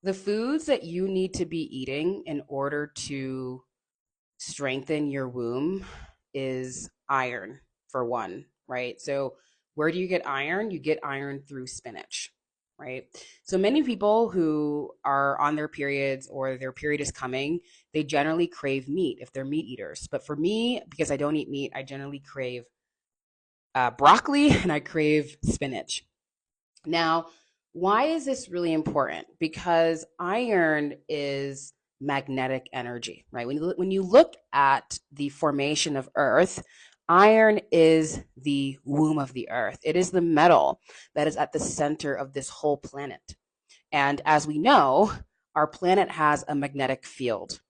The foods that you need to be eating in order to strengthen your womb is iron, for one, right? So, where do you get iron? You get iron through spinach, right? So, many people who are on their periods or their period is coming, they generally crave meat if they're meat eaters. But for me, because I don't eat meat, I generally crave broccoli and I crave spinach. Now, why is this really important? Because iron is magnetic energy, right? When you look at the formation of Earth, iron is the womb of the Earth. It is the metal that is at the center of this whole planet. And as we know, our planet has a magnetic field.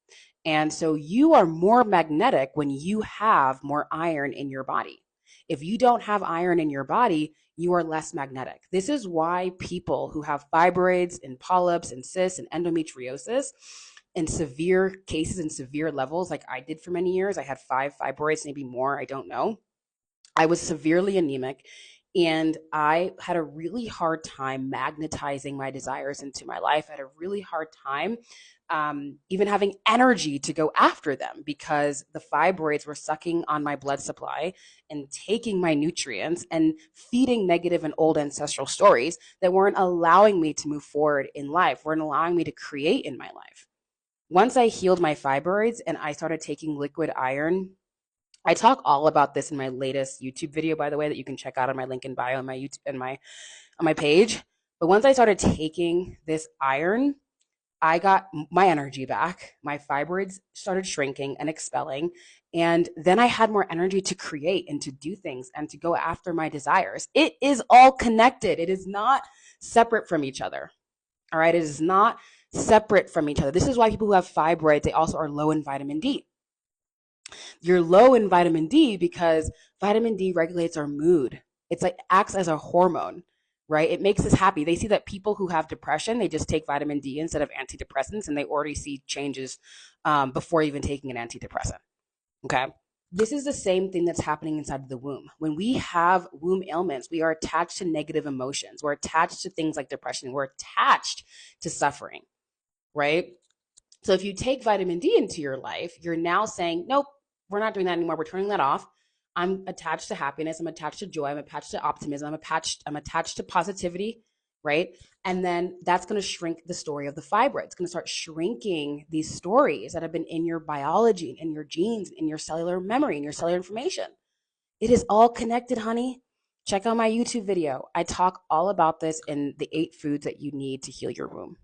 And so you are more magnetic when you have more iron in your body. If you don't have iron in your body, you are less magnetic. This is why people who have fibroids and polyps and cysts and endometriosis in severe cases and severe levels, like I did for many years, I had 5 fibroids, maybe more, I don't know. I was severely anemic and I had a really hard time magnetizing my desires into my life. I had a really hard time even having energy to go after them because the fibroids were sucking on my blood supply and taking my nutrients and feeding negative and old ancestral stories that weren't allowing me to move forward in life, weren't allowing me to create in my life. Once I healed my fibroids and I started taking liquid iron, I talk all about this in my latest YouTube video, by the way, that you can check out on my link in bio on my YouTube and my on my page. But once I started taking this iron, I got my energy back. My fibroids started shrinking and expelling. And then I had more energy to create and to do things and to go after my desires. It is all connected. It is not separate from each other. All right. It is not separate from each other. This is why people who have fibroids, they also are low in vitamin D. You're low in vitamin D because vitamin D regulates our mood. It's like acts as a hormone, right? It makes us happy. They see that people who have depression, they just take vitamin D instead of antidepressants, and they already see changes before even taking an antidepressant. Okay. This is the same thing that's happening inside of the womb. When we have womb ailments, we are attached to negative emotions. We're attached to things like depression. We're attached to suffering, right? So if you take vitamin D into your life, you're now saying, nope, we're not doing that anymore. We're turning that off. I'm attached to happiness. I'm attached to joy. I'm attached to optimism. I'm attached to positivity, right? And then that's going to shrink the story of the fibroid. It's going to start shrinking these stories that have been in your biology, in your genes, in your cellular memory, in your cellular information. It is all connected, honey. Check out my YouTube video. I talk all about this in the 8 foods that you need to heal your womb.